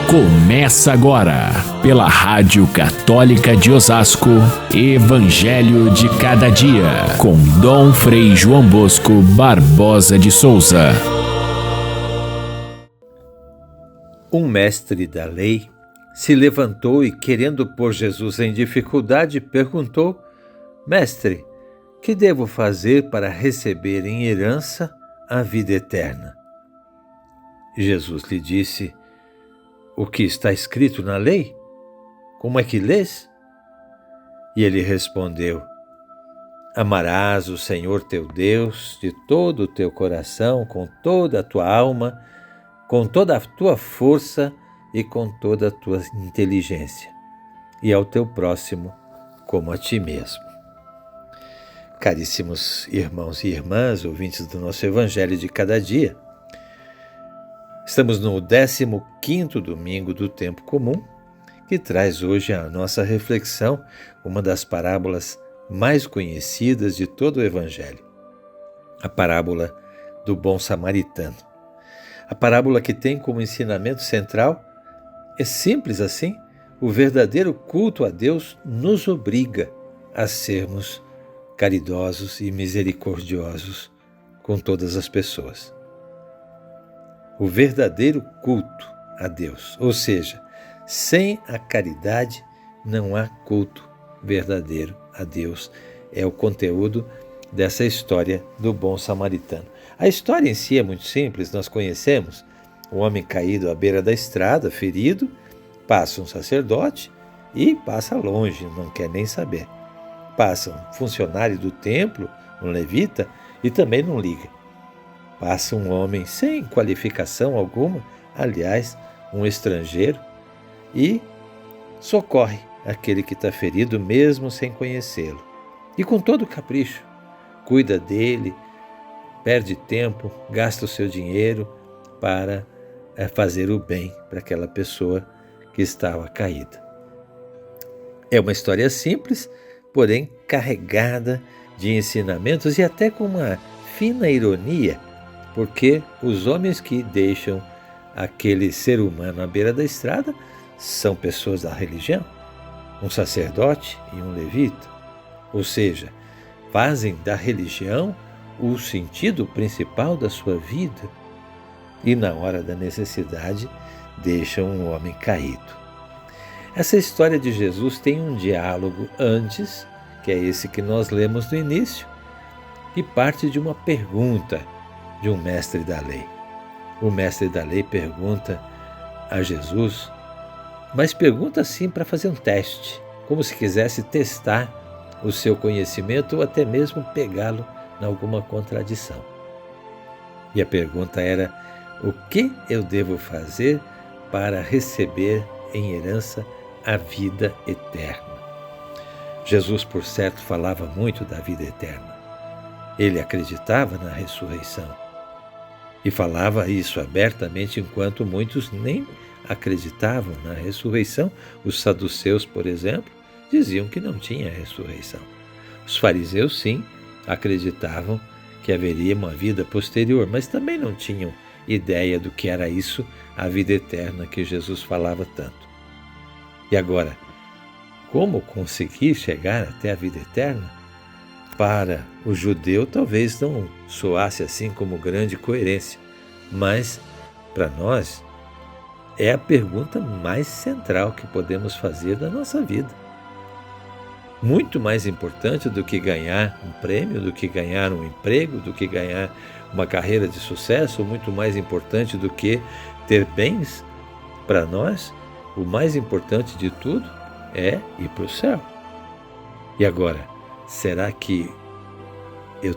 Começa agora, pela Rádio Católica de Osasco, Evangelho de Cada Dia, com Dom Frei João Bosco Barbosa de Souza. Um mestre da lei se levantou e, querendo pôr Jesus em dificuldade, perguntou: Mestre, que devo fazer para receber em herança a vida eterna? Jesus lhe disse: O que está escrito na lei? Como é que lês? E ele respondeu: Amarás o Senhor teu Deus de todo o teu coração, com toda a tua alma, com toda a tua força e com toda a tua inteligência, e ao teu próximo como a ti mesmo. Caríssimos irmãos e irmãs, ouvintes do nosso Evangelho de Cada Dia, estamos no 15º domingo do tempo comum, que traz hoje à nossa reflexão uma das parábolas mais conhecidas de todo o Evangelho, a parábola do bom samaritano. A parábola que tem como ensinamento central, é simples assim, o verdadeiro culto a Deus nos obriga a sermos caridosos e misericordiosos com todas as pessoas. O verdadeiro culto a Deus, ou seja, sem a caridade não há culto verdadeiro a Deus. É o conteúdo dessa história do bom samaritano. A história em si é muito simples, nós conhecemos. Um homem caído à beira da estrada, ferido, passa um sacerdote e passa longe, não quer nem saber. Passa um funcionário do templo, um levita, e também não liga. Passa um homem sem qualificação alguma, aliás, um estrangeiro, e socorre aquele que está ferido mesmo sem conhecê-lo. E com todo capricho, cuida dele, perde tempo, gasta o seu dinheiro para fazer o bem para aquela pessoa que estava caída. É uma história simples, porém carregada de ensinamentos e até com uma fina ironia, porque os homens que deixam aquele ser humano à beira da estrada são pessoas da religião, um sacerdote e um levita, ou seja, fazem da religião o sentido principal da sua vida e na hora da necessidade deixam um homem caído. Essa história de Jesus tem um diálogo antes, que é esse que nós lemos no início, e parte de uma pergunta de um mestre da lei. O mestre da lei pergunta a Jesus, mas pergunta assim para fazer um teste, como se quisesse testar o seu conhecimento ou até mesmo pegá-lo em alguma contradição. E a pergunta era: o que eu devo fazer para receber em herança a vida eterna? Jesus, por certo, falava muito da vida eterna. Ele acreditava na ressurreição e falava isso abertamente, enquanto muitos nem acreditavam na ressurreição. Os saduceus, por exemplo, diziam que não tinha ressurreição. Os fariseus, sim, acreditavam que haveria uma vida posterior, mas também não tinham ideia do que era isso, a vida eterna que Jesus falava tanto. E agora, como conseguir chegar até a vida eterna? Para o judeu talvez não soasse assim como grande coerência, mas para nós é a pergunta mais central que podemos fazer da nossa vida. Muito mais importante do que ganhar um prêmio, do que ganhar um emprego, do que ganhar uma carreira de sucesso, muito mais importante do que ter bens, para nós, o mais importante de tudo é ir para o céu. E agora, será que eu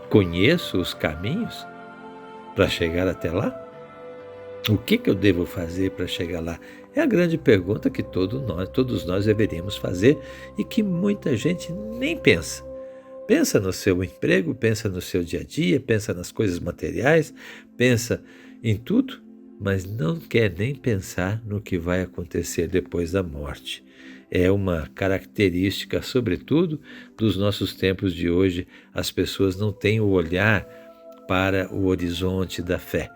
conheço os caminhos para chegar até lá? O que eu devo fazer para chegar lá? É a grande pergunta que todos nós deveríamos fazer e que muita gente nem pensa. Pensa no seu emprego, pensa no seu dia a dia, pensa nas coisas materiais, pensa em tudo, mas não quer nem pensar no que vai acontecer depois da morte. É uma característica, sobretudo, dos nossos tempos de hoje. As pessoas não têm o olhar para o horizonte da fé.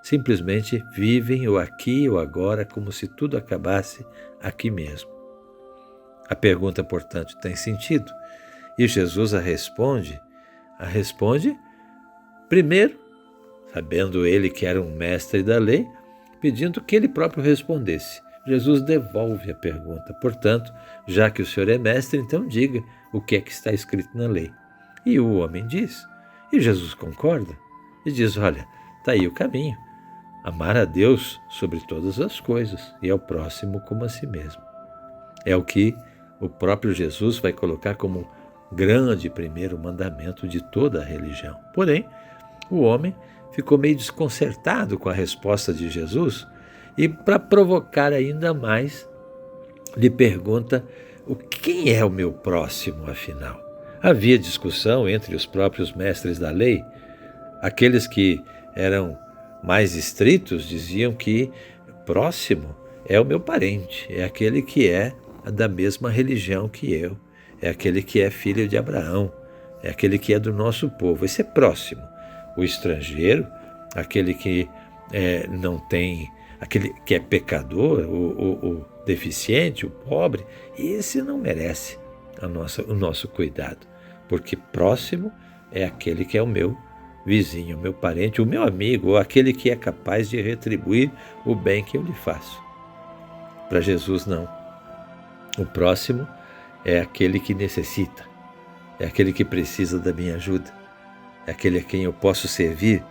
simplesmente vivem o aqui e o agora como se tudo acabasse aqui mesmo. A pergunta, portanto, tem sentido. E Jesus a responde primeiro, sabendo ele que era um mestre da lei, pedindo que ele próprio respondesse. Jesus devolve a pergunta. Portanto, já que o Senhor é mestre, então diga o que é que está escrito na lei. E o homem diz. E Jesus concorda e diz, olha, está aí o caminho. Amar a Deus sobre todas as coisas e ao próximo como a si mesmo. É o que o próprio Jesus vai colocar como grande primeiro mandamento de toda a religião. Porém, o homem ficou meio desconcertado com a resposta de Jesus e, para provocar ainda mais, lhe pergunta quem é o meu próximo, afinal. Havia discussão entre os próprios mestres da lei. Aqueles que eram mais estritos diziam que próximo é o meu parente, é aquele que é da mesma religião que eu, é aquele que é filho de Abraão, é aquele que é do nosso povo. Esse é próximo. O estrangeiro, aquele que não tem, aquele que é pecador, o deficiente, o pobre, esse não merece o nosso cuidado, porque próximo é aquele que é o meu vizinho, o meu parente, o meu amigo, ou aquele que é capaz de retribuir o bem que eu lhe faço. Para Jesus, não. O próximo é aquele que necessita, é aquele que precisa da minha ajuda, é aquele a quem eu posso servir.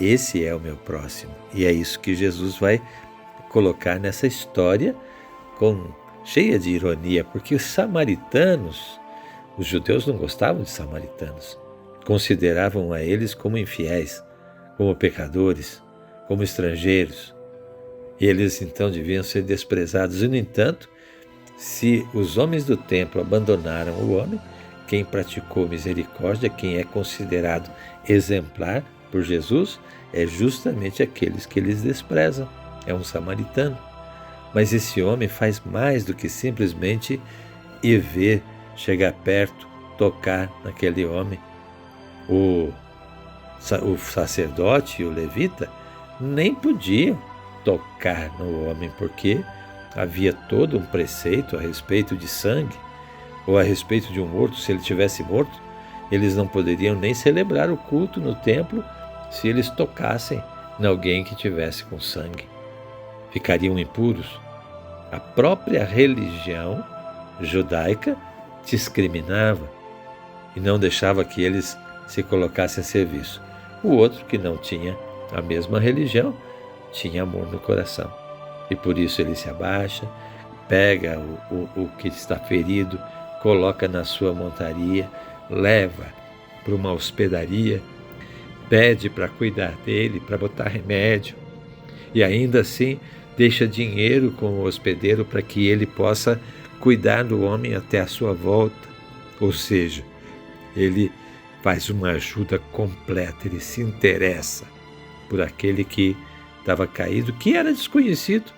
Esse é o meu próximo. E é isso que Jesus vai colocar nessa história, cheia de ironia, porque os samaritanos, os judeus não gostavam de samaritanos, consideravam a eles como infiéis, como pecadores, como estrangeiros. E eles então deviam ser desprezados. E, no entanto, se os homens do templo abandonaram o homem, quem praticou misericórdia, quem é considerado exemplar por Jesus, é justamente aqueles que eles desprezam. É um samaritano. Mas esse homem faz mais do que simplesmente ir ver, chegar perto, tocar naquele homem. O sacerdote e o levita nem podiam tocar no homem, porque havia todo um preceito a respeito de sangue, ou a respeito de um morto. Se ele tivesse morto, eles não poderiam nem celebrar o culto no templo se eles tocassem em alguém que tivesse com sangue. Ficariam impuros. A própria religião judaica discriminava e não deixava que eles se colocassem a serviço. O outro, que não tinha a mesma religião, tinha amor no coração. E por isso ele se abaixa, pega o que está ferido, coloca na sua montaria, leva para uma hospedaria, pede para cuidar dele, para botar remédio, e ainda assim deixa dinheiro com o hospedeiro para que ele possa cuidar do homem até a sua volta. Ou seja, ele faz uma ajuda completa, ele se interessa por aquele que estava caído, que era desconhecido.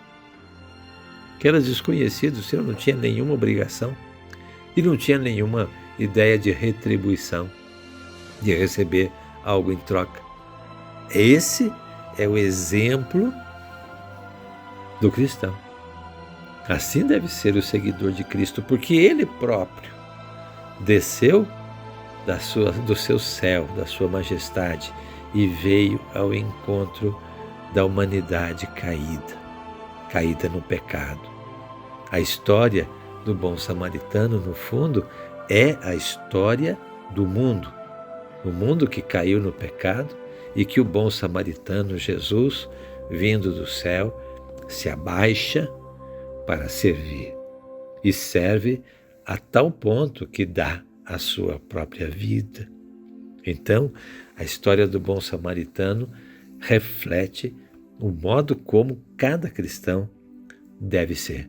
O Senhor não tinha nenhuma obrigação e não tinha nenhuma ideia de retribuição, de receber algo em troca. Esse é o exemplo do cristão. Assim deve ser o seguidor de Cristo, porque ele próprio desceu do seu céu, da sua majestade, e veio ao encontro da humanidade caída no pecado. A história do bom samaritano, no fundo, é a história do mundo. O mundo que caiu no pecado e que o bom samaritano, Jesus, vindo do céu, se abaixa para servir. E serve a tal ponto que dá a sua própria vida. Então, a história do bom samaritano reflete o modo como cada cristão deve ser.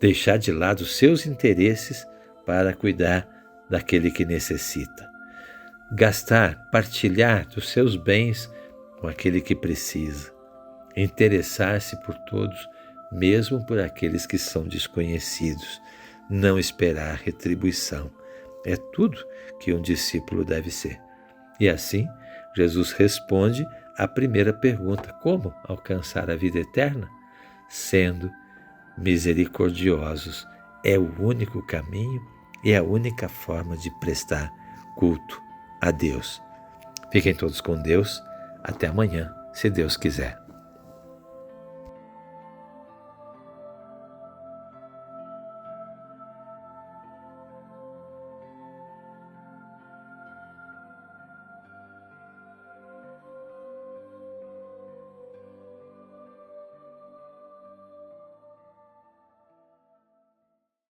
Deixar de lado os seus interesses para cuidar daquele que necessita. Partilhar dos seus bens com aquele que precisa. Interessar-se por todos, mesmo por aqueles que são desconhecidos. Não esperar retribuição. É tudo que um discípulo deve ser. E assim, Jesus responde a primeira pergunta: como alcançar a vida eterna? Sendo misericordiosos é o único caminho e a única forma de prestar culto a Deus. Fiquem todos com Deus. Até amanhã, se Deus quiser.